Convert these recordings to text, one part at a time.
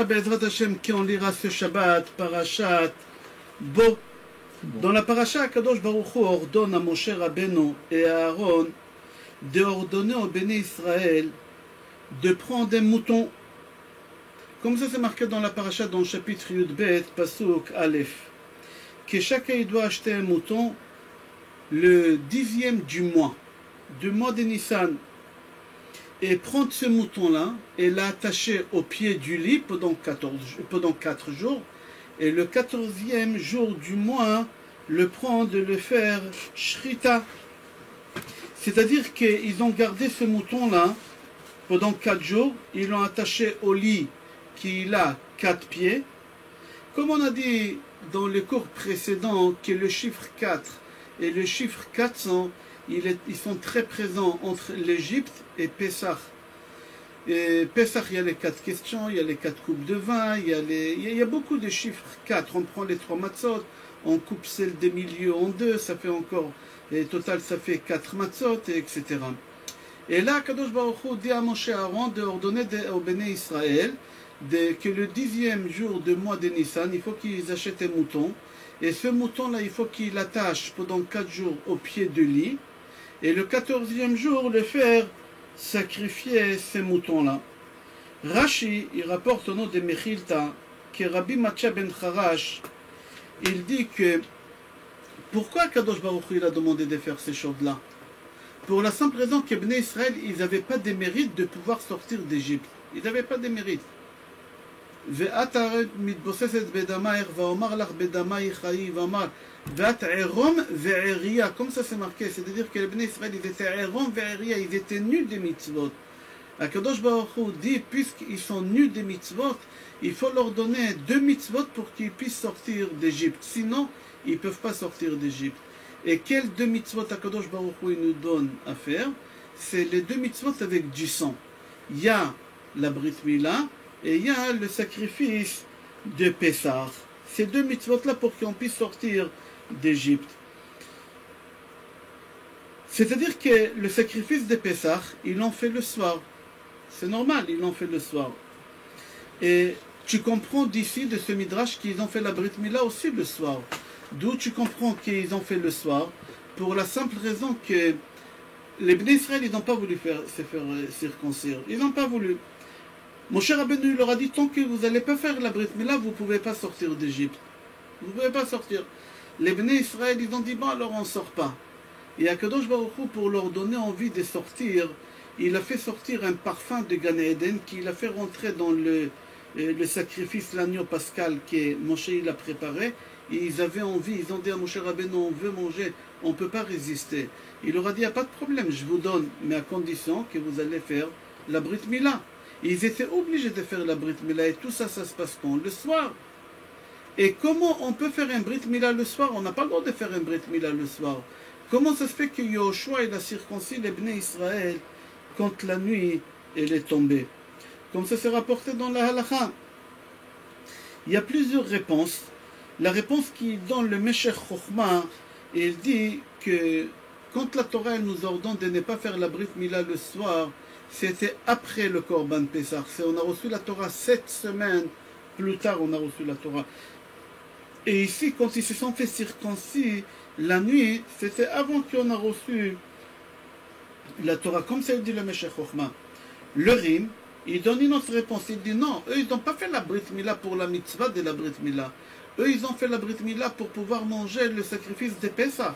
Bezrat Hashem, qui on lira ce Shabbat, Parashat Bo. Dans la Parasha, Kadosh Baruch Hu ordonne à Moshe Rabbeinu et à Aaron de ordonner au Béné Israël de prendre un mouton. Comme ça c'est marqué dans la Parasha, dans le chapitre Yud-Bet, Pasuk Aleph, que chacun doit acheter un mouton le 10e du mois de Nissan, et prendre ce mouton-là et l'attacher au pied du lit pendant 4 jours, et le 14e jour du mois, le prendre et le faire shrita. C'est-à-dire qu'ils ont gardé ce mouton-là pendant 4 jours, ils l'ont attaché au lit qui a 4 pieds. Comme on a dit dans les cours précédents que le chiffre 4 et le chiffre 400, ils sont très présents entre l'Égypte et Pessah. Et Pessah, il y a les 4 questions, il y a les 4 coupes de vin, il y a beaucoup de chiffres 4. On prend les 3 matzot, on coupe celle des milieux en 2, ça fait encore, et total ça fait 4 matzot, etc. Et là, Kadosh Baruch Hu dit à Moshe Aaron de ordonner au Béné Israël que le 10e jour du mois de Nissan, il faut qu'ils achètent un mouton. Et ce mouton-là, il faut qu'il l'attache pendant 4 jours au pied du lit. Et le 14e jour, le faire sacrifier ces moutons-là. Rashi, il rapporte au nom de Mechilta, que Rabbi Matcha ben Charash, il dit que pourquoi Kadosh Baruch Hu il a demandé de faire ces choses-là? Pour la simple raison que Bnei Israël, ils n'avaient pas de mérite de pouvoir sortir d'Égypte. Ils n'avaient pas de mérite. ואת מתבוססת בדמייך ואומר לך בדמייך חיי ואמר ואת עירום ועריה, comme ça c'est marqué, c'est-à-dire que les Bnei Israël ils étaient עירום ועריה, ils étaient nus des mitzvot. Akadosh Baruch Hu dit, puisqu'ils sont nus des mitzvot, il faut leur donner 2 mitzvot pour qu'ils puissent sortir d'Égypte, sinon ils ne peuvent pas sortir d'Égypte. Et quels 2 mitzvot Akadosh Baruch Hu nous donne à faire? C'est les 2 mitzvot avec du sang. Il y a la Brit Mila et il y a le sacrifice de Pessah. Ces 2 mitzvot-là pour qu'on puisse sortir d'Égypte. C'est-à-dire que le sacrifice de Pessah, ils l'ont fait le soir. C'est normal, ils l'ont fait le soir. Et tu comprends d'ici, de ce midrash, qu'ils ont fait la Brit Mila aussi le soir. D'où tu comprends qu'ils ont fait le soir, pour la simple raison que les Bnei Israël, ils n'ont pas voulu se faire circoncire. Ils n'ont pas voulu. Moshe Rabbeinu leur a dit, tant que vous n'allez pas faire la Brit Mila, vous ne pouvez pas sortir d'Égypte. Vous ne pouvez pas sortir. Les Bnei Israël, ils ont dit, bon alors on ne sort pas. Et Akadosh Baruch Hu, pour leur donner envie de sortir, il a fait sortir un parfum de Gan Eden qu'il a fait rentrer dans le sacrifice, l'agneau pascal que Moshe il a préparé. Et ils avaient envie, ils ont dit à Moshe Rabbeinu, on veut manger, on ne peut pas résister. Il leur a dit, il n'y a pas de problème, je vous donne, mais à condition que vous allez faire la Brit Mila. Ils étaient obligés de faire la Brit Mila et tout ça, ça se passe quand? Le soir. Et comment on peut faire un Brit Mila le soir? On n'a pas le droit de faire un Brit Mila le soir. Comment ça se fait que Yoshua il a circoncis les Bnei Israël quand la nuit elle est tombée? Comme ça c'est rapporté dans la Halakha. Il y a plusieurs réponses. La réponse qui donne le Meshech Chochma, il dit que quand la Torah elle nous ordonne de ne pas faire la Brit Mila le soir, c'était après le Korban Pessah. On a reçu la Torah 7 semaines plus tard, on a reçu la Torah. Et ici, quand ils se sont fait circoncis, la nuit, c'était avant qu'on a reçu la Torah. Comme ça, il dit le Meshech Chochma. Le Rim, il donne une autre réponse. Il dit non, eux, ils n'ont pas fait la Brit Mila pour la mitzvah de la Brit Mila. Eux, ils ont fait la Brit Mila pour pouvoir manger le sacrifice de Pessah.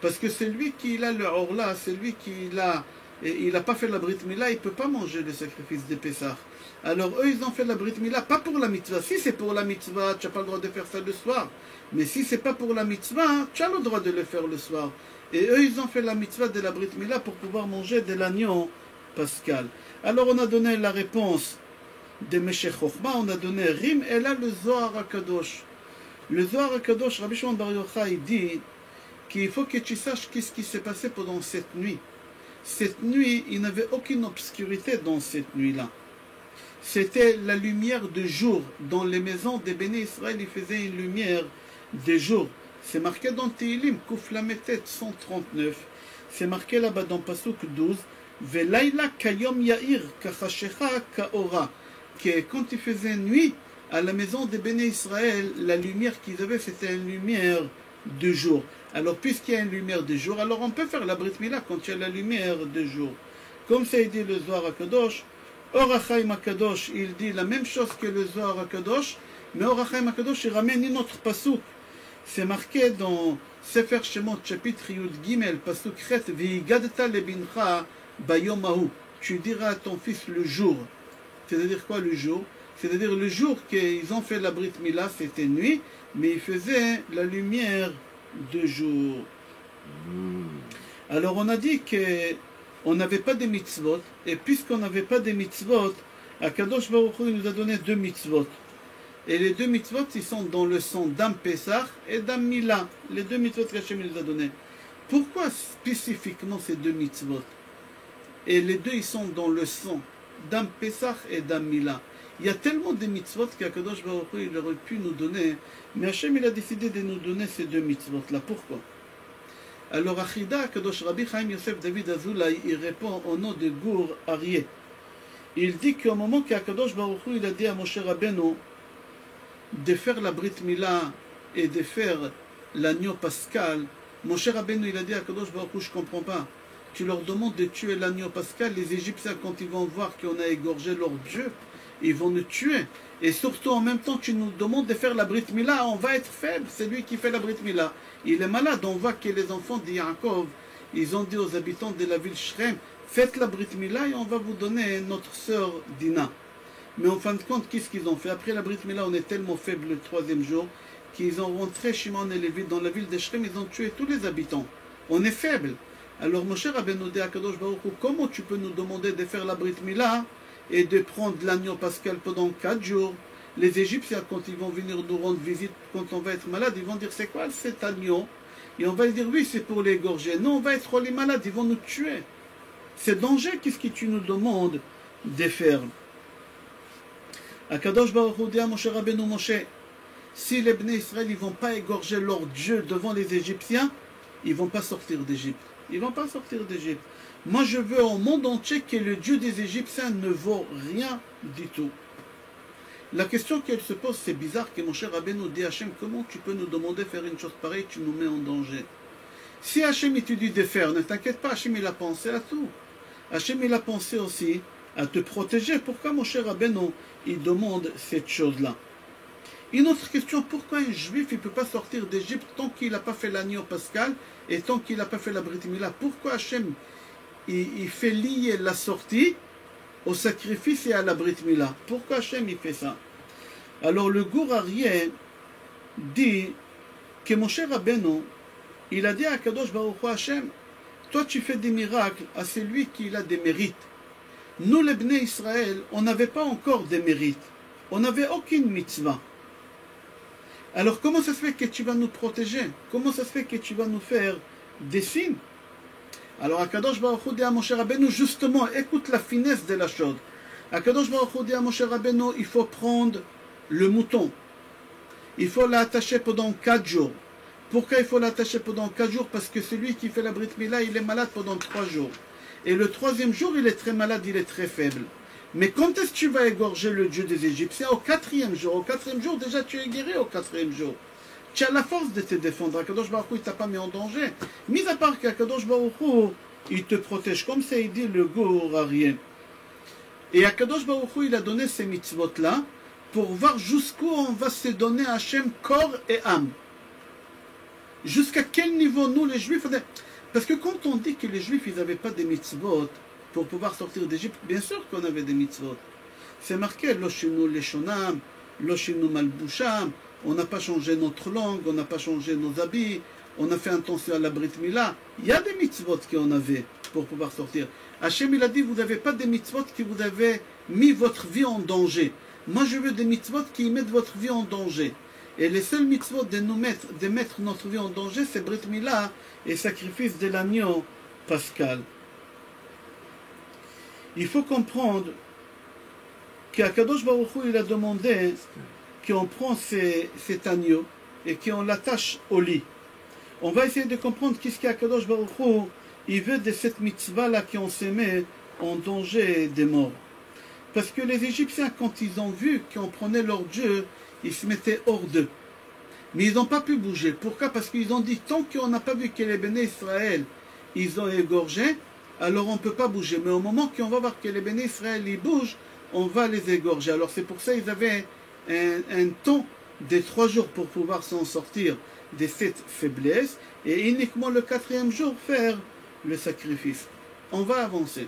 Parce que celui qui a le Orla, celui qui a... Et il n'a pas fait la Brit Mila, il ne peut pas manger le sacrifice de Pessah. Alors eux, ils ont fait la Brit Mila, pas pour la mitzvah. Si c'est pour la mitzvah, tu n'as pas le droit de faire ça le soir. Mais si c'est pas pour la mitzvah, tu as le droit de le faire le soir. Et eux, ils ont fait la mitzvah de la Brit Mila pour pouvoir manger de l'agneau pascal. Alors on a donné la réponse de Meshech Chochma, on a donné Rim, et là le Zohar HaKadosh. Le Zohar HaKadosh, Rabbi Shimon Bar Yochai, il dit qu'il faut que tu saches qu'est-ce qui s'est passé pendant cette nuit. Cette nuit, il n'y avait aucune obscurité dans cette nuit-là. C'était la lumière de jour. Dans les maisons des Béné Israël, il faisait une lumière de jour. C'est marqué dans Tehillim, Kuf Lametet 139. C'est marqué là-bas dans Pasuk 12. Velaila kayom yair kachashecha kaora. que quand il faisait nuit, à la maison des Béné Israël, la lumière qu'ils avaient, c'était une lumière de jour. Alors, puisqu'il y a une lumière de jour, alors on peut faire la Brit Mila quand il y a la lumière de jour. Comme ça, il dit le Zohar HaKadosh, Or HaChaim HaKadosh, il dit la même chose que le Zohar HaKadosh, mais Or HaChaim HaKadosh, il ramène une autre pasouk. C'est marqué dans Sefer Shemot, chapitre Yud Gimel, pasouk Chet, V'igadta lebincha bayom hahu. Tu diras à ton fils le jour. C'est-à-dire quoi le jour? C'est-à-dire le jour qu'ils ont fait la Brit Mila, c'était nuit, mais ils faisaient la lumière de jour. Alors on a dit qu'on n'avait pas de mitzvot, et puisqu'on n'avait pas de mitzvot, Akadosh Baruch Hu nous a donné 2 mitzvot. Et les 2 mitzvot, ils sont dans le sang d'Am Pesach et d'Am Mila. Les 2 mitzvot qu'Hachem nous a donné. Pourquoi spécifiquement ces 2 mitzvot? Et les 2, ils sont dans le sang d'Am Pesach et d'Am Mila. Il y a tellement de mitzvot qu'Akadosh Baruch Hu, il aurait pu nous donner, mais Hachem, il a décidé de nous donner ces 2 mitzvot-là. Pourquoi? Alors, Achida, Akadosh Rabbi Chaim Yosef David Azoulay, il répond au nom de Gour Aryeh. Il dit qu'au moment qu'Akadosh Baruch Hu, il a dit à Moshe Rabbeinu de faire la Brit Mila et de faire l'agneau pascal, Moshe Rabbeinu, il a dit à Akadosh Baruch Hu, je ne comprends pas. Tu leur demandes de tuer l'agneau pascal, les Égyptiens, quand ils vont voir qu'on a égorgé leur Dieu, ils vont nous tuer. Et surtout, en même temps, tu nous demandes de faire la Brit Mila, on va être faible, c'est lui qui fait la Brit Mila. Il est malade, on voit que les enfants d'Yaakov, ils ont dit aux habitants de la ville Shrem, faites la Brit Mila et on va vous donner notre sœur Dina. Mais en fin de compte, qu'est-ce qu'ils ont fait? Après la Brit Mila, on est tellement faible le 3e jour, qu'ils ont rentré Shimon et Lévi dans la ville de Shrem, ils ont tué tous les habitants. On est faible. Alors Moshe Rabbeinu dit à Kadosh Baruch Hu, comment tu peux nous demander de faire la Brit Mila et de prendre l'agneau pascal pendant 4 jours? Les Égyptiens, quand ils vont venir nous rendre visite, quand on va être malade, ils vont dire c'est quoi cet agneau? Et on va dire oui, c'est pour l'égorger. Non, on va être les malades, ils vont nous tuer. C'est danger, qu'est-ce que tu nous demandes de faire? Akadosh Baruch Hu dit à Moshe Rabbeinu, Moshe, si les Bnei Israël ne vont pas égorger leur Dieu devant les Égyptiens, ils ne vont pas sortir d'Égypte. Ils ne vont pas sortir d'Égypte. Moi, je veux au monde entier que le Dieu des Égyptiens ne vaut rien du tout. La question qu'elle se pose, c'est bizarre que mon cher Rabbeinu dit à Hachem, comment tu peux nous demander de faire une chose pareille, tu nous mets en danger. Si Hachem il te dit de faire, ne t'inquiète pas, Hachem il a pensé à tout. Hachem il a pensé aussi à te protéger. Pourquoi mon cher Rabbeinu il demande cette chose-là? Une autre question, pourquoi un juif il ne peut pas sortir d'Égypte tant qu'il n'a pas fait l'agneau pascal et tant qu'il n'a pas fait la Brit Mila? Pourquoi Hachem il fait lier la sortie au sacrifice et à la Brit Mila? Pourquoi Hachem il fait ça? Alors le Gour Aryeh dit que mon cher Rabbeinu, il a dit à Kadosh Baruch Hu, Hachem, toi tu fais des miracles à celui qui a des mérites. Nous les Bnei Israël, on n'avait pas encore des mérites. On n'avait aucune mitzvah. Alors comment ça se fait que tu vas nous protéger? Comment ça se fait que tu vas nous faire des signes? Alors Akadosh Baruch Hu dit à Moshe Rabbeinu, justement, écoute la finesse de la chose. Akadosh Baruch Hu dit à Moshe Rabbeinu, il faut prendre le mouton. Il faut l'attacher pendant 4 jours. Pourquoi il faut l'attacher pendant 4 jours? Parce que celui qui fait la Brit Mila, il est malade pendant 3 jours. Et le 3e jour, il est très malade, il est très faible. Mais quand est-ce que tu vas égorger le Dieu des Égyptiens? Au 4e jour. Au 4e jour, déjà tu es guéri au 4e jour. Tu as la force de te défendre. Akadosh Baruch Hu, il ne t'a pas mis en danger. Mis à part qu'Akadosh Baruch Hu, il te protège. Comme ça, il dit le Gour Aryeh. Et Akadosh Baruch Hu, il a donné ces mitzvot-là pour voir jusqu'où on va se donner à Hachem corps et âme. Jusqu'à quel niveau nous, les Juifs... Parce que quand on dit que les Juifs, ils n'avaient pas de mitzvot pour pouvoir sortir d'Égypte, bien sûr qu'on avait des mitzvot. C'est marqué, Loshinu Leshonam, Loshinu Malbusham, on n'a pas changé notre langue, on n'a pas changé nos habits, on a fait attention à la Brit Mila. Il y a des mitzvot qu'on avait pour pouvoir sortir. Hachem, il a dit, vous n'avez pas des mitzvot qui vous avez mis votre vie en danger. Moi, je veux des mitzvot qui mettent votre vie en danger. Et les seuls mitzvot de mettre notre vie en danger, c'est Brit Mila et sacrifice de l'agneau pascal. Il faut comprendre qu'Akadosh Baruch Hu, il a demandé qu'on prend cet agneau et qu'on l'attache au lit. On va essayer de comprendre qu'est-ce qu'Akadosh Baruch Hu, il veut de cette mitzvah-là qu'on se met en danger des morts. Parce que les Égyptiens, quand ils ont vu qu'on prenait leur Dieu, ils se mettaient hors d'eux. Mais ils n'ont pas pu bouger. Pourquoi? Parce qu'ils ont dit, tant qu'on n'a pas vu que les béné Israël, ils ont égorgé, alors on ne peut pas bouger. Mais au moment qu'on va voir que les béné Israël, ils bougent, on va les égorger. Alors c'est pour ça qu'ils avaient un temps de 3 jours pour pouvoir s'en sortir de cette faiblesse. Et uniquement le 4e jour faire le sacrifice. On va avancer.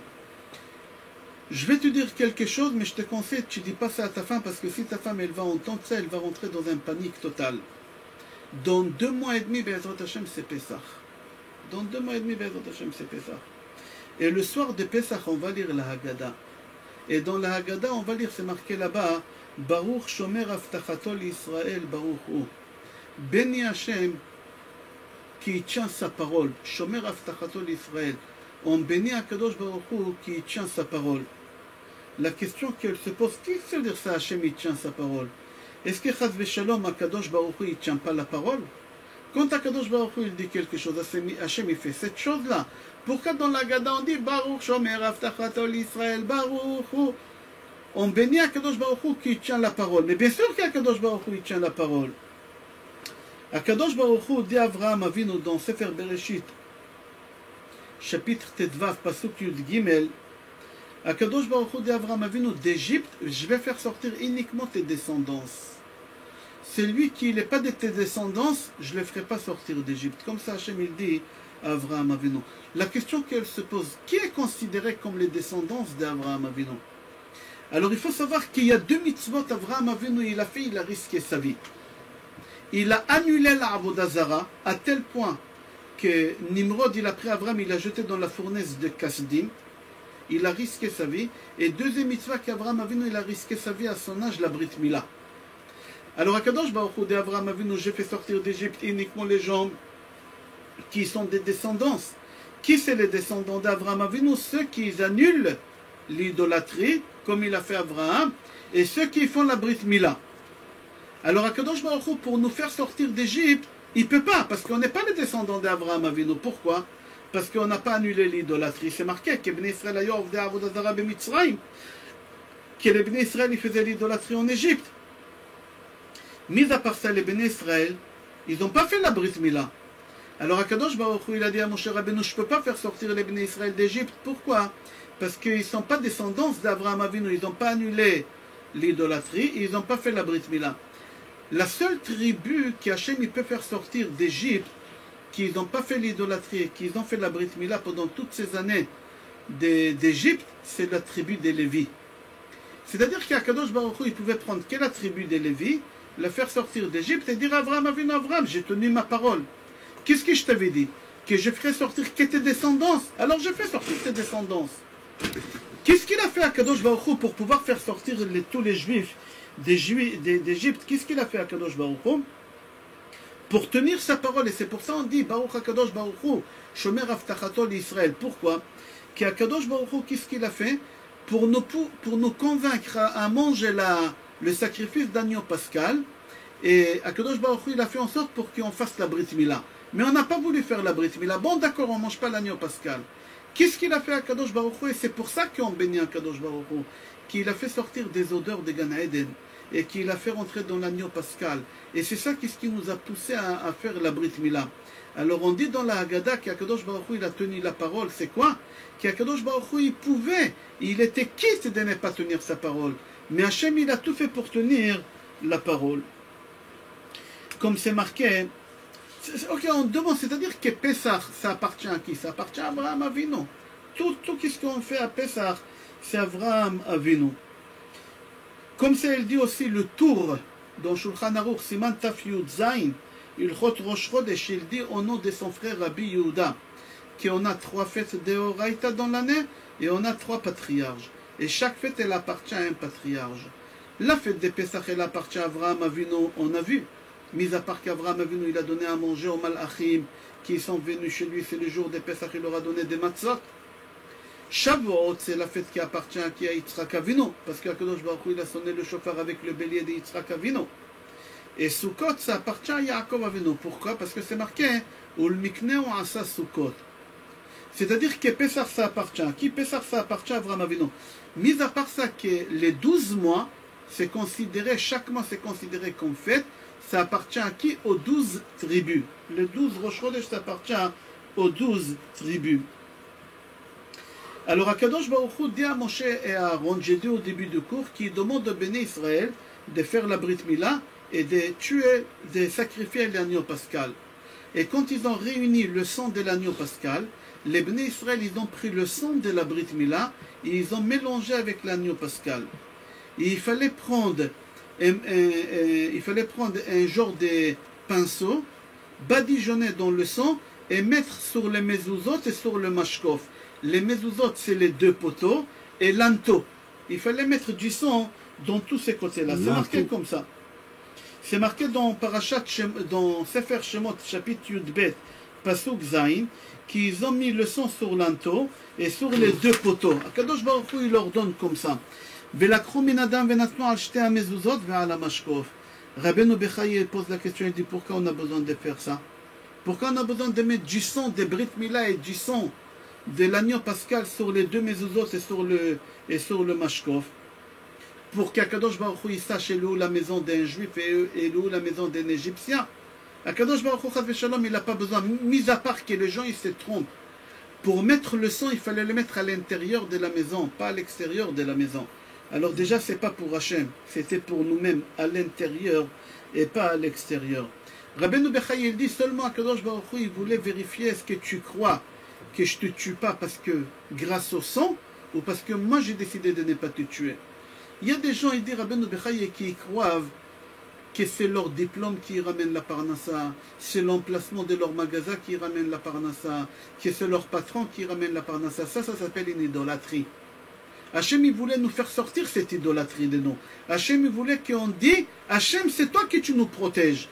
Je vais te dire quelque chose, mais je te conseille, tu ne dis pas ça à ta femme, parce que si ta femme elle va entendre ça, elle va rentrer dans un panique total. Dans 2 mois et demi, Be'ezrat Hashem, c'est Pessah. Dans 2 mois et demi, Be'ezrat Hashem, c'est Pessah. Et le soir de Pessah, on va lire la Haggadah. Et dans la Haggadah, on va lire, c'est marqué là-bas, Baruch Shomer Avtachato l'Israël, Baruch Hu. Béni Hashem, qui tient sa parole. Shomer Avtachato l'Israël. On bénit Akadosh Baruch Hu qui tient sa parole. La question qu'elle se pose, qui veut dire ça, Hashem, il tient sa parole? Est-ce que Chaz Veshalom, Akadosh Baruch Hu, il ne tient pas la parole? Quand Akadosh Baruch Hu, il dit quelque chose, Hashem, il fait cette chose-là. Pourquoi dans la Haggadah, on dit Baruch Shomer Avtachato l'Israël, Baruch Hu? On bénit Akadosh Baruch Hu qui tient la parole. Mais bien sûr qu'Akadosh Baruch Hu, il tient la parole. Akadosh Baruch Hu dit à Avraham Avinu dans Sefer Bereshit, chapitre Tetvav, Pasuk Yud Gimel, Akadosh Baruch Hu dit à Avraham Avinu, d'Égypte, je vais faire sortir uniquement tes descendances. Celui qui n'est pas de tes descendances, je ne le ferai pas sortir d'Égypte. Comme ça, Hachem il dit à Avraham Avinu. La question qu'elle se pose, qui est considéré comme les descendances d'Avraham Avinu? Alors il faut savoir qu'il y a 2 mitzvot Avraham Avinu il a fait, il a risqué sa vie. Il a annulé la Avodah Zara à tel point que Nimrod, il a pris Abraham, il l'a jeté dans la fournaise de Kasdim. Il a risqué sa vie. Et deuxième mitzvah qu'Abraham Avinu, il a risqué sa vie à son âge, la Brit Mila. Alors Akadosh Baruch Hu d'Abraham Avinu, j'ai fait sortir d'Égypte uniquement les gens qui sont des descendants. Qui c'est les descendants d'Abraham Avinu? Ceux qui annulent l'idolâtrie, comme il a fait Abraham, et ceux qui font la Brit Mila. Alors Akadosh Baruch Hu, pour nous faire sortir d'Égypte, il ne peut pas, parce qu'on n'est pas les descendants d'Abraham Avinu. Pourquoi? Parce qu'on n'a pas annulé l'idolâtrie. C'est marqué que Bnei Israël ayor avdei avodah zara b'Mitzrayim, que les Bnei Israël ils faisaient l'idolâtrie en Égypte. Mis à part ça, les Bnei Israël, ils n'ont pas fait la Brit Mila. Alors Akadosh Baruch Hu, il a dit à Moshe Rabbeinu, je ne peux pas faire sortir les Bnei Israël d'Égypte. Pourquoi? Parce qu'ils ne sont pas descendants d'Abraham Avinu. Ils n'ont pas annulé l'idolâtrie, ils n'ont pas fait la Brit Mila. La seule tribu qui Hachem il peut faire sortir d'Égypte, qui n'ont pas fait l'idolâtrie et qui ont fait la Brit Mila pendant toutes ces années d'Égypte, c'est la tribu des Lévis. C'est-à-dire qu'Akadosh Baruch Hu, il pouvait prendre que la tribu des Lévis, la faire sortir d'Égypte et dire à Abraham Avinu, Abraham, j'ai tenu ma parole. Qu'est-ce que je t'avais dit? Que je ferais sortir que tes descendants. Alors je fais sortir tes descendants. Qu'est-ce qu'il a fait Akadosh Baruch Hu pour pouvoir faire sortir tous les Juifs d'Égypte? Qu'est-ce qu'il a fait Akadosh Baruch Hu pour tenir sa parole? Et c'est pour ça qu'on dit Baruch Akadosh Baruch Hu Shomer Avtachato l'Israël. Pourquoi? Qu'Akadosh Baruch Hu, qu'est-ce qu'il a fait pour nous convaincre à manger le sacrifice d'agneau pascal. Et Akadosh Baruch Hu, il a fait en sorte pour qu'on fasse la Brit Mila. Mais on n'a pas voulu faire la Brit Mila. Bon, d'accord, on ne mange pas l'agneau pascal. Qu'est-ce qu'il a fait Akadosh Baruch Hu? Et c'est pour ça qu'on bénit Akadosh Baruch Hu, qu'il a fait sortir des odeurs de Gan Eden et qu'il a fait rentrer dans l'agneau pascal. Et c'est ça qui nous a poussé à faire la Brit Mila. Alors on dit dans la Haggadah qu'Akadosh Baruch Hu, il a tenu la parole. C'est quoi? Qu'Akadosh Baruch Hu, il était quitte de ne pas tenir sa parole. Mais Hachem, il a tout fait pour tenir la parole. Comme c'est marqué, ok, on demande, c'est-à-dire que Pessah, ça appartient à qui? Ça appartient à Abraham Avinu. Tout ce qu'on fait à Pessah, c'est Abraham Avinu. Comme ça, elle dit aussi le tour dans Shulchan Aruch, Siman Taf Yud Zayin, Ilchot Rosh Chodesh, il dit au nom de son frère Rabbi Yehuda, qu'on a 3 fêtes de Horaïta dans l'année et on a 3 patriarches. Et chaque fête, elle appartient à un patriarche. La fête de Pessah, elle appartient à Abraham Avinu, on a vu. Mis à part qu'Abraham Avinu, il a donné à manger aux Malachim qui sont venus chez lui, c'est le jour de Pessah, il leur a donné des matzot. Shavuot, c'est la fête qui appartient à Yitzhak Avinu, parce qu'Akadosh Baruch Hu, il a sonné le chauffard avec le bélier de Yitzhak Avinu. Et Sukkot, ça appartient à Yaakov Avinu. Pourquoi? Parce que c'est marqué, Ul Mikneu Asa Sukkot. C'est-à-dire que Pessah, ça appartient à qui? Pessah, ça appartient à Avraham Avinu. Mis à part ça, que les 12 mois, c'est considéré, chaque mois c'est considéré comme fête, ça appartient à qui? Aux 12 tribus. Les 12 Rosh Chodesh, ça appartient aux 12 tribus. Alors, Akadosh Baruch Hu dit à Moshe et à Aaron, j'ai dit au début du cours, qui demande au Béné Israël de faire la Brit Mila et de tuer, de sacrifier l'agneau pascal. Et quand ils ont réuni le sang de l'agneau pascal, les Béné Israël, ils ont pris le sang de la Brit Mila et ils ont mélangé avec l'agneau pascal. Et il fallait prendre un genre de pinceau, badigeonner dans le sang et mettre sur les mezuzot et sur le mashkof. Les mezuzot, c'est les deux poteaux, et l'anto. Il fallait mettre du sang dans tous ces côtés-là. C'est marqué comme ça. C'est marqué dans dans Sefer Shemot, chapitre Yudbet, Pasuk Zayin, qu'ils ont mis le sang sur l'anto et sur les deux poteaux. Akadosh Baruch Hu, il leur donne comme ça. Rabbeinu Bechaye pose la question, il dit pourquoi on a besoin de faire ça? Pourquoi on a besoin de mettre du sang de Brit Mila et du sang de l'agneau pascal sur les deux mezuzot et sur le mashkof? Pour qu'Akadosh Baruch Hu sache où la maison d'un juif et où la maison d'un égyptien. Akadosh Baruch Hu Chas v'Shalom, il n'a pas besoin, mis à part que les gens ils se trompent. Pour mettre le sang, il fallait le mettre à l'intérieur de la maison, pas à l'extérieur de la maison. Alors déjà, c'est pas pour Hachem, c'était pour nous-mêmes, à l'intérieur et pas à l'extérieur. Rabbeinu Bechaye, il dit seulement à Kadosh Baruch Hu, il voulait vérifier est-ce que tu crois que je te tue pas parce que grâce au sang ou parce que moi j'ai décidé de ne pas te tuer. Il y a des gens, il dit Rabbeinu Bechaye, qui croient que c'est leur diplôme qui ramène la parnassa, c'est l'emplacement de leur magasin qui ramène la parnassa, que c'est leur patron qui ramène la parnassa. Ça s'appelle une idolâtrie. Hachem, il voulait nous faire sortir cette idolâtrie de nous. Hachem, il voulait qu'on dise, Hachem, c'est toi qui tu nous protèges.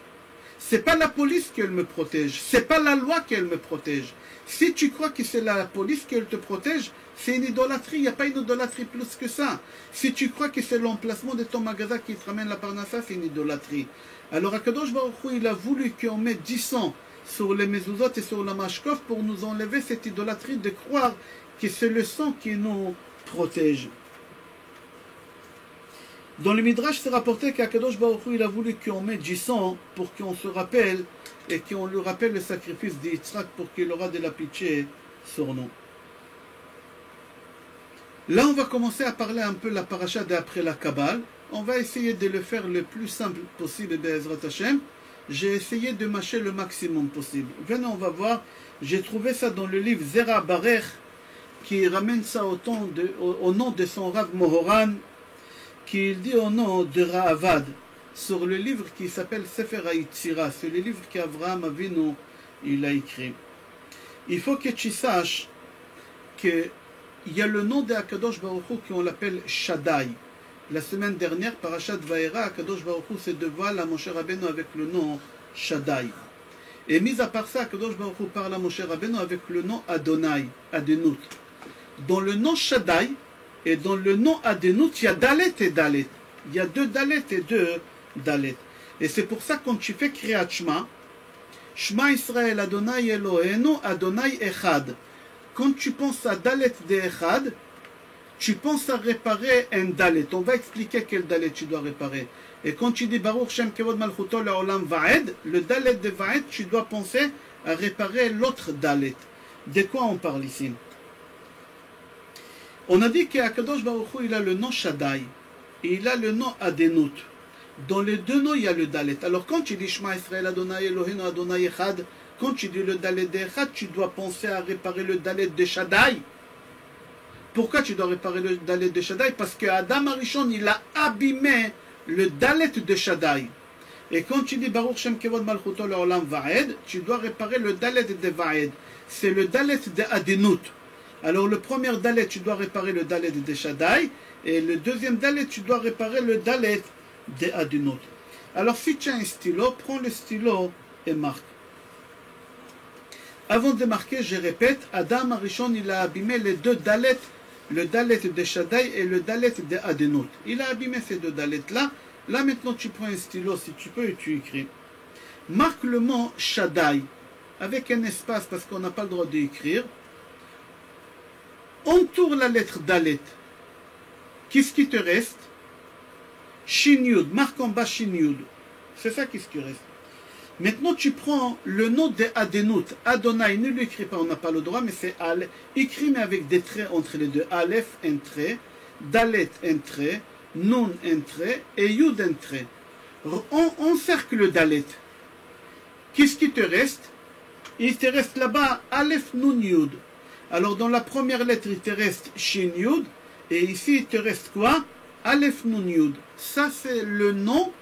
C'est pas la police qui me protège. C'est pas la loi qui me protège. Si tu crois que c'est la police qui te protège, c'est une idolâtrie. Il n'y a pas une idolâtrie plus que ça. Si tu crois que c'est l'emplacement de ton magasin qui te ramène la parnassa, c'est une idolâtrie. Alors, Akadosh Baruch Hu, il a voulu qu'on mette 10 sang sur les mezuzot et sur la mashkof pour nous enlever cette idolâtrie de croire que c'est le sang qui nous protège. Dans le Midrash, c'est rapporté qu'Akadosh Baruch Hu, il a voulu qu'on mette du sang pour qu'on se rappelle et qu'on lui rappelle le sacrifice d'Yitzhak pour qu'il aura de la pitié sur nous. Là, on va commencer à parler un peu la paracha d'après la Kabbale. On va essayer de le faire le plus simple possible, Be'ezrat Hashem. J'ai essayé de mâcher le maximum possible. Venez, on va voir. J'ai trouvé ça dans le livre Zera Barech, qui ramène ça au nom de son Rav Mohoran, qui dit au nom de Ra'avad, sur le livre qui s'appelle Sefer HaYitzira. C'est le livre qu'Avraham Avinu il a écrit. Il faut que tu saches qu'il y a le nom de Akadosh Baruch Hu qu'on l'appelle Shaddai. La semaine dernière, Parashat Vaera, Akadosh Baruch Hu se dévoile à Moshe Rabbeinu avec le nom Shaddai. Et mis à part ça, Akadosh Baruch Hu parle à Moshe Rabbeinu avec le nom Adonai, Adenut. Dans le nom Shaddai et dans le nom Adenut, il y a Dalet et Dalet. Il y a deux Dalet et deux Dalet. Et c'est pour ça que quand tu fais Kriyat Shema, Shema Israël Adonai Eloheinu Adonai Echad. Quand tu penses à Dalet de Echad, tu penses à réparer un Dalet. On va expliquer quel Dalet tu dois réparer. Et quand tu dis Baruch Shem Kevod Malchuto Le'olam Va'ed, le Dalet de Va'ed, tu dois penser à réparer l'autre Dalet. De quoi on parle ici? On a dit qu'Akadosh Baruch Hu, il a le nom Shaddai et il a le nom Adenut. Dans les deux noms, il y a le Dalet. Alors quand tu dis Shema Israël Adonai Eloheinu Adonai Echad, quand tu dis le Dalet de Echad, tu dois penser à réparer le Dalet de Shaddai. Pourquoi tu dois réparer le Dalet de Shaddai? Parce que Adam Arishon, il a abîmé le Dalet de Shaddai. Et quand tu dis Baruch Shem Kevod Malchuto Le'olam Va'ed, tu dois réparer le Dalet de Va'ed. C'est le Dalet de Adenut. Alors le premier Dalet, tu dois réparer le Dalet de Shaddai. Et le deuxième Dalet, tu dois réparer le Dalet de Adenut. Alors si tu as un stylo, prends le stylo et marque. Avant de marquer, je répète, Adam Arishon, il a abîmé les deux Dalet, le Dalet de Shaddai et le Dalet de Adenut. Il a abîmé ces deux Dalets-là. Là maintenant, tu prends un stylo, si tu peux, et tu écris. Marque le mot Shaddai, avec un espace, parce qu'on n'a pas le droit d'écrire. entoure la lettre Dalet. Qu'est-ce qui te reste? Shin Yud, marque en bas Shin Yud. C'est ça qui reste. Maintenant, tu prends le nom de Adenut. Adonai, ne l'écris pas, on n'a pas le droit, mais c'est Al. Écrit, mais avec des traits entre les deux. Aleph, un trait. Dalet, un trait. Nun, un trait. Et Yud, un trait. On encercle le Dalet. Qu'est-ce qui te reste? Il te reste là-bas Aleph, Nun, Yud. Alors, dans la première lettre, il te reste Shin, Yud. Et ici, il te reste quoi? Aleph, Nun, Yud. Ça, c'est le nom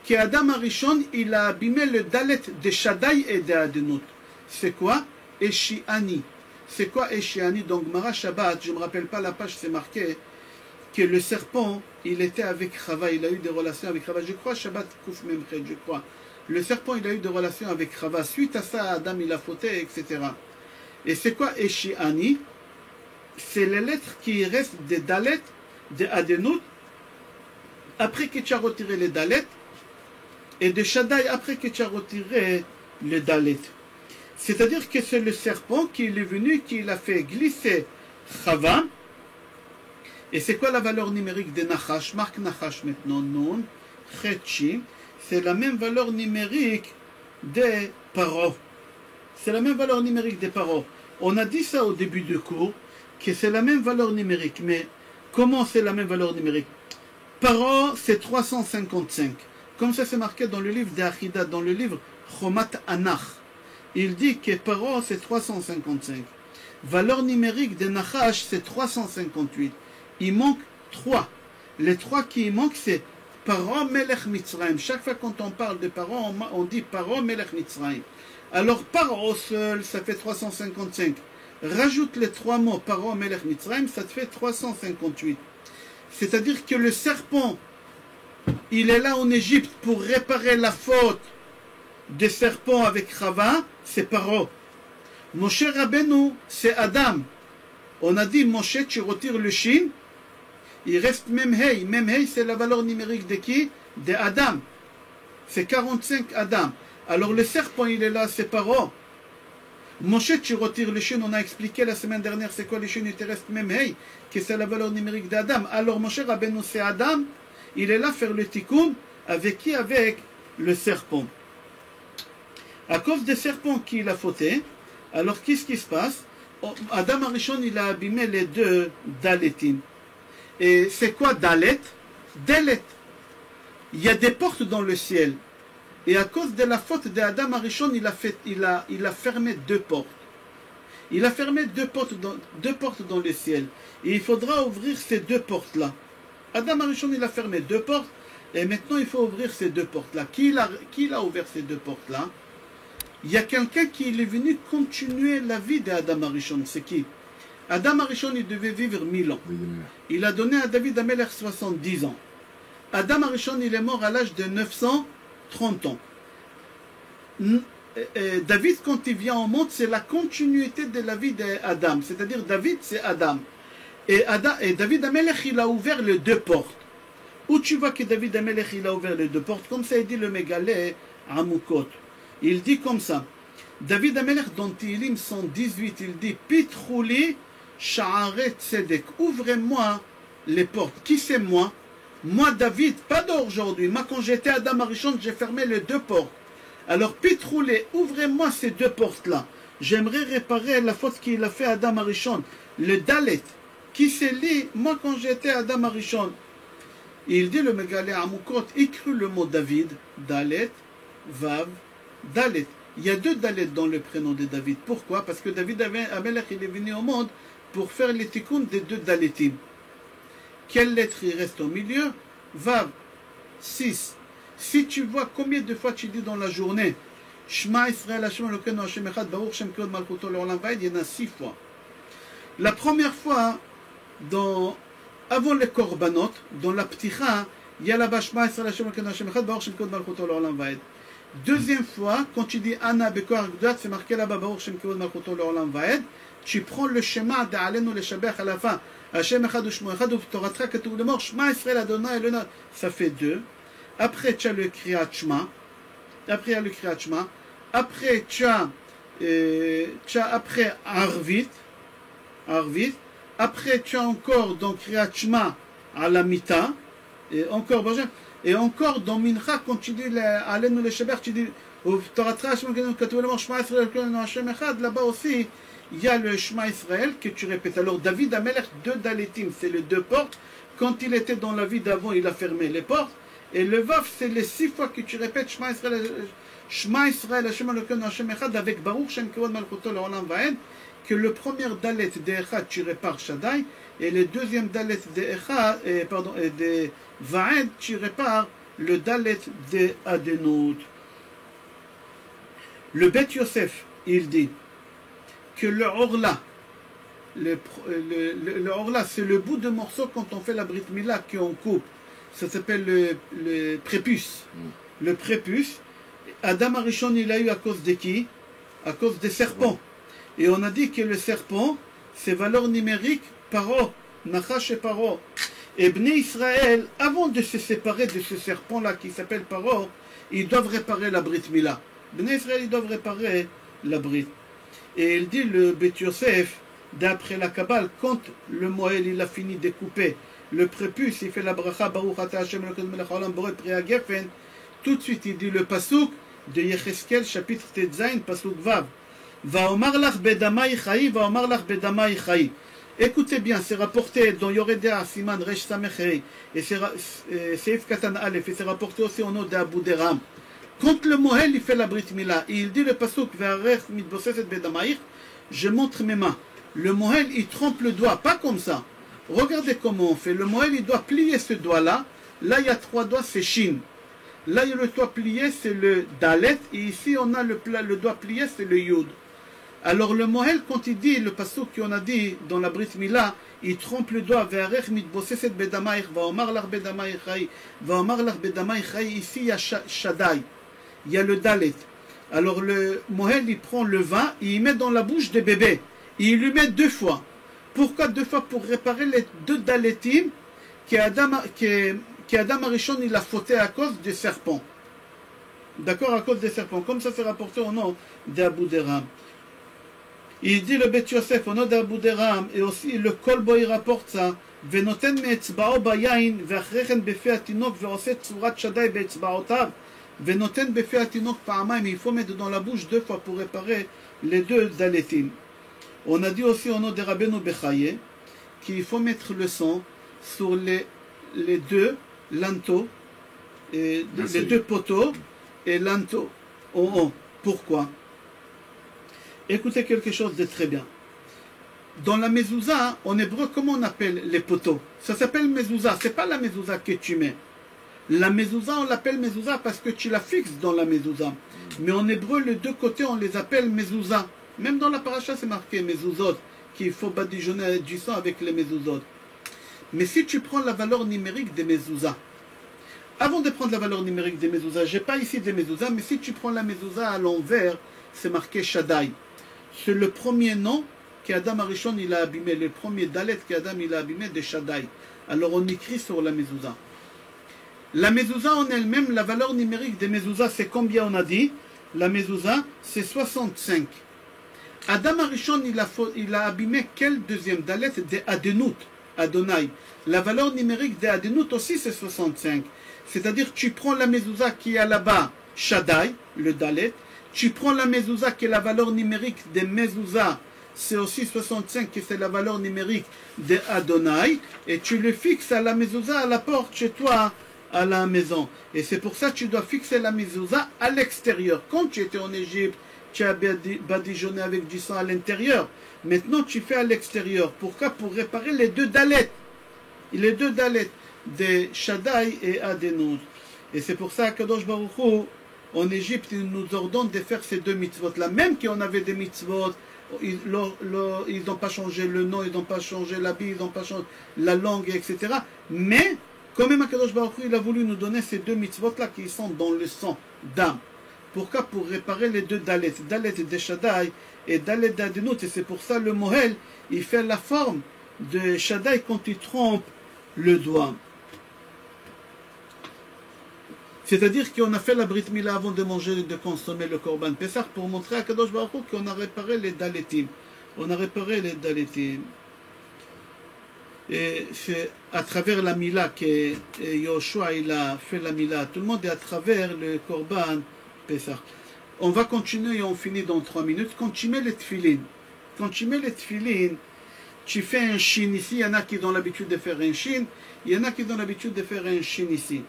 qu'Adam Arishon, il a abîmé le Dalet de Shaddai et de Adenut. C'est quoi? Eshiani. C'est quoi Eshiani? Donc, Mara Shabbat, je ne me rappelle pas la page, c'est marqué que le serpent, il était avec Chava, il a eu des relations avec Chava. Je crois, Shabbat Kouf Memched, je crois. Le serpent, il a eu des relations avec Chava. Suite à ça, Adam, il a fauté, etc. Et c'est quoi Eshiani? C'est les lettres qui restent des Dalet, de Adenut, après que tu as retiré les Dalet, et de Shaddai après que tu as retiré le Dalet. C'est-à-dire que c'est le serpent qui est venu, qui l'a fait glisser Chava. Et c'est quoi la valeur numérique de Nachash? Marque Nachash maintenant, Nun, Chetchi. C'est la même valeur numérique des Paro. C'est la même valeur numérique des Paro. On a dit ça au début du cours, que c'est la même valeur numérique. Mais comment c'est la même valeur numérique? Paro, c'est 355. Comme ça, c'est marqué dans le livre d'Achida, dans le livre Chomat Anach. Il dit que Paro, c'est 355. Valeur numérique de Nachash, c'est 358. Il manque 3. Les 3 qui manquent, c'est Paro Melech Mitzrayim. Chaque fois quand on parle de Paro, on dit Paro Melech Mitzrayim. Alors, Paro seul, ça fait 355. Rajoute les 3 mots Paro Melech Mitzrayim, ça te fait 358. C'est-à-dire que le serpent, il est là en Égypte pour réparer la faute des serpents avec Chava, c'est Paro. Moshe Rabbeinu, c'est Adam. On a dit, Moshe, tu retires le Shin, il reste Memhei. Memhei, c'est la valeur numérique de qui? De Adam. C'est 45 Adam. Alors le serpent, il est là, c'est Paro. Moshe, tu retires le Shin, on a expliqué la semaine dernière, c'est quoi le Shin, il te reste Memhei, que c'est la valeur numérique d'Adam. Alors Moshe Rabbeinu, c'est Adam. Il est là faire le tikkun avec qui? Avec le serpent. À cause des serpents qu'il a fauté, alors qu'est-ce qui se passe? Adam Arishon, il a abîmé les deux Daletim. Et c'est quoi Dalet? Dalet. Il y a des portes dans le ciel. Et à cause de la faute d'Adam Arishon, il a fermé 2 portes. Il a fermé 2 portes dans le ciel. Et il faudra ouvrir ces 2 portes-là. Adam Arishon, il a fermé 2 portes, et maintenant il faut ouvrir ces 2 portes-là. Qui l'a ouvert ces 2 portes-là? Il y a quelqu'un qui est venu continuer la vie d'Adam Arishon. C'est qui? Adam Arishon, il devait vivre 1000 ans. Il a donné à David Amelech 70 ans. Adam Arishon, il est mort à l'âge de 930 ans. David, quand il vient au monde, c'est la continuité de la vie d'Adam. C'est-à-dire, David, c'est Adam. Et David Amelech, il a ouvert les 2 portes. Où tu vois que David Amelech, il a ouvert les 2 portes? Comme ça, il dit le Mégalé à Moukot. Il dit comme ça. David Amelech, dans Tehillim 118, il dit Pitrouli Sha'aret Tzedek. Ouvrez-moi les portes. Qui c'est moi? Moi, David, pas d'aujourd'hui. Moi, quand j'étais à Adam Arishon, j'ai fermé les 2 portes. Alors, Pitrouli, ouvrez-moi ces 2 portes-là. J'aimerais réparer la faute qu'il a fait à Adam Arishon. Le Dalet. Qui s'est lié, moi quand j'étais à Adam Arishon, il dit le Mégalé à Moukot, écrit le mot David, Dalet, Vav, Dalet. Il y a 2 Dalet dans le prénom de David. Pourquoi? Parce que David Amelech, il est venu au monde pour faire les tikkun des 2 Daletim. Quelle lettre il reste au milieu? Vav, 6. Si tu vois combien de fois tu dis dans la journée, Shema Israël Hashem Elokeinu Hashem Echad, Baruch Shem Kod Malchuto Le'olam Vaed, il y en a 6 fois. La première fois, avant les korbanot, dans la pticha, il y a là-bas Shema Israël Hashem Elokeinu Hashem Echad, Baruch Shem Kod Malchuto Le'olam Vaed. Deuxième fois, quand tu dis Anna Bekor Gdat, c'est marqué là-bas Baruch Shem Kod Malchuto Le'olam Vaed. Tu prends le schéma d'Alenu le Shabbat à la fin. Hashem Echad Ushmo Echad Uftoratra Ketuv Lemor Shema Israël Adonai Elona. Ça fait 2. Après tu as le Kriyat Shema. Après il y a le Kriyat Shema. Après tu as après Arvit. Arvit. Après, tu as encore dans Kriyat Shema à la Mita. Et encore, et encore dans Mincha, quand tu dis Alenu le Sheber, tu dis là-bas aussi, il y a le Shema Israël que tu répètes. Alors, David Amelech, 2 Daletim, c'est les 2 portes. Quand il était dans la vie d'avant, il a fermé les portes. Et le Vav, c'est les 6 fois que tu répètes Shema Israël, Hashem Elokeinu Hashem Echad, avec Baruch Shem Kivod Malchuto Leolam Vaed, que le premier Dalet de Echad, tu répares Shaddai, et le deuxième Dalet de Echad, de Vaed, tu répares le Dalet de Adenout. Le Bet Yosef, il dit que le Orla, le Orla, c'est le bout de morceau quand on fait la Brit Mila qu'on coupe. Ça s'appelle le prépuce. Le prépuce, Adam Arishon, il a eu à cause de qui? À cause des serpents. Et on a dit que le serpent, c'est valeur numérique Paro, Nachash et Paro. Et Bnei Israël, avant de se séparer de ce serpent-là qui s'appelle Paro, ils doivent réparer la Brit Mila. Bnei Israël, ils doivent réparer la Brit. Et il dit, le Bet Yosef, d'après la Kabbale, quand le Moël, il a fini de couper le prépuce, il fait la bracha, Baruch Ata Hashem Elokeinu melech haolam borei pri hagefen, tout de suite, il dit le pasuk de Yecheskel, chapitre Tetzain, pasuk Vav. Vaomar lach bedamai chai, vaomar lach bedamai chai. Écoutez bien, c'est rapporté dans Yoredea, Siman, Resh Samechei, et c'est Seif Katan Aleph, et c'est rapporté aussi au nom d'Abu Deram. Quand le Mohel, il fait la Brit Mila, il dit le pasuk, Ve'arech mitboseset bedamaich, je montre mes mains. Le Mohel, il trempe le doigt, pas comme ça. Regardez comment on fait. Le Mohel, il doit plier ce doigt-là. Là, il y a 3 doigts, c'est Shin. Là, il y a le doigt plié, c'est le Dalet. Et ici, on a le doigt plié, c'est le Yud. Alors, le Mohel, quand il dit le pasuk qu'on a dit dans la Brit Mila, il trempe le doigt. Ve'arech mitboseset bedamaich, va'omar lach bedamaich chai, va'omar lach bedamaich chai. Ici, il y a Shaddai. Il y a le Dalet. Alors, le Mohel, il prend le vin, il met dans la bouche des bébés. Et il lui met 2 fois. Pourquoi 2 fois? Pour réparer les 2 Daletim qu'Adam Arishon, il a fauté à cause des serpents. D'accord? À cause des serpents. Comme ça, c'est rapporté au nom d'Abu Deram. Il dit le Bet Yosef au nom d'Abu Deram, et aussi le Kolbo, il rapporte ça. Venoten me'etzba'o bayain, ve'achrechen befe atinok, ve'oset tzurat shadai be'etzba'otav, venoten befe atinok pa'amaim. Il faut mettre dans la bouche 2 fois pour réparer les 2 Daletim. On a dit aussi au nom de Rabbeinu Bechaye qu'il faut mettre le sang sur les 2 lanteaux, et les 2 poteaux et lanteaux en haut. Pourquoi? Écoutez quelque chose de très bien. Dans la mezouza, en hébreu, comment on appelle les poteaux? Ça s'appelle mezouza. C'est pas la mezouza que tu mets. La mezouza, on l'appelle mezouza parce que tu la fixes dans la mezouza. Mais en hébreu, les 2 côtés, on les appelle mezouza. Même dans la paracha, c'est marqué mezuzot, qu'il faut badigeonner du sang avec les mezuzot. Mais si tu prends la valeur numérique des mezuzah, avant de prendre la valeur numérique des mezuzah, j'ai pas ici des mezuzah, mais si tu prends la mezuzah à l'envers, c'est marqué Shaddai. C'est le premier nom qu'Adam Arishon il a abîmé, le premier Dalet qu'Adam il a abîmé de Shaddai. Alors on écrit sur la mezuzah. La mezuzah en elle-même, la valeur numérique des mezuzah, c'est combien on a dit? La mezuzah, c'est 65. Adam Arishon, il a abîmé quel deuxième Dalet? De Adenout, Adonai. La valeur numérique de Adenout aussi, c'est 65. C'est-à-dire, tu prends la mezuzah qui est là-bas, Shaddai, le Dalet. Tu prends la mezuzah qui est la valeur numérique de mezuzah, c'est aussi 65, qui c'est la valeur numérique de Adonai. Et tu le fixes à la mezuzah, à la porte, chez toi, à la maison. Et c'est pour ça que tu dois fixer la mezuzah à l'extérieur. Quand tu étais en Égypte, tu as badigeonné avec du sang à l'intérieur. Maintenant, tu fais à l'extérieur. Pourquoi? Pour réparer les 2 Dalets. Les 2 Dalets de Shaddai et Adenout. Et c'est pour ça que Kadosh Baruch Hu, en Égypte, il nous ordonne de faire ces 2 mitzvot-là. Même qu'on avait des mitzvot, ils n'ont pas changé le nom, ils n'ont pas changé l'habit, ils n'ont pas changé la langue, etc. Mais, quand même, Kadosh Baruch Hu, il a voulu nous donner ces 2 mitzvot-là qui sont dans le sang d'âme. Pourquoi? Pour réparer les 2 Dalet, Dalet de Shaddai et Dalet d'Adenout. Et c'est pour ça le Mohel, il fait la forme de Shaddai quand il trompe le doigt. C'est-à-dire qu'on a fait la Brit Mila avant de manger et de consommer le Korban Pessah pour montrer à Kadosh Baruch Hu qu'on a réparé les Daletim. On a réparé les Daletim. Et c'est à travers la Mila que Yoshua il a fait la Mila. Tout le monde est à travers le Korban Pesach. On va continuer et on finit dans 3 minutes. Quand tu mets les tefilines, tu fais un shin ici. Il y en a qui ont l'habitude de faire un shin. Il y en a qui ont l'habitude de faire un shin ici.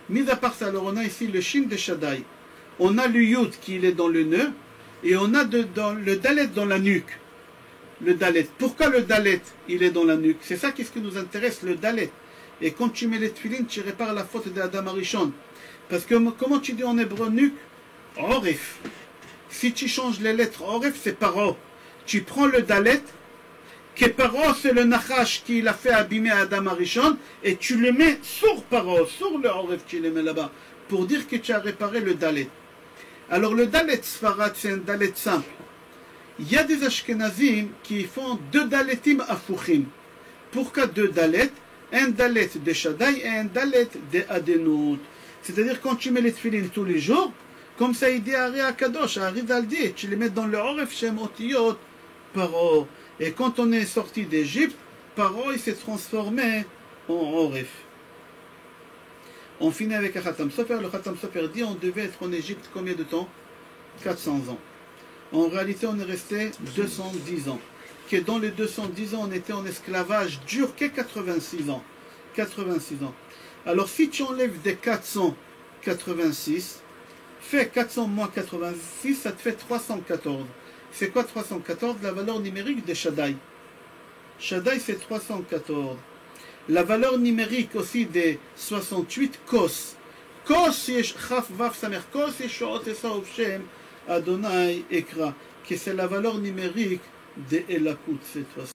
Mis à part ça, alors on a ici le shin de Shaddai. On a le yud qui est dans le nœud. Et on a le dalet dans la nuque. Le dalet. Pourquoi le dalet, il est dans la nuque? C'est ça qui nous intéresse, le dalet. Et quand tu mets les tefilines, tu répares la faute d'Adam Arishon. Parce que, comment tu dis en hébreu nuque? Oref. Si tu changes les lettres Oref, c'est paro. Tu prends le dalet, que paro, c'est le nachash qu'il a fait abîmer Adam Arishon, et tu le mets sur paro, sur le Oref, tu le mets là-bas, pour dire que tu as réparé le dalet. Alors le dalet Sfarad, c'est un dalet simple. Il y a des Ashkenazim qui font 2 daletim afouchim. Pourquoi 2 dalets? Un dalet de Shaddai et un dalet de Adenot. C'est-à-dire quand tu mets les tefilines tous les jours, comme ça il dit à Ari Akadosh, à Ari Daldi, tu les mets dans le Oref Shem Otiyot Paro. Et quand on est sorti d'Égypte, Paro il s'est transformé en Oref. On finit avec un Khatam Sofer. Le Khatam Sofer dit on devait être en Égypte combien de temps? 400 ans. En réalité, on est resté 210 ans. Que dans les 210 ans, on était en esclavage dur que 86 ans. 86 ans. Alors, si tu enlèves des 486, fais 400 moins 86, ça te fait 314. C'est quoi 314? La valeur numérique de Shaddai. Shaddai, c'est 314. La valeur numérique aussi des 68, Kos. Kos, yesh chaf vav samer. Kos, yesh shoot esav shem. Adonai Ekra, que c'est la valeur numérique de Elakut cette fois-ci.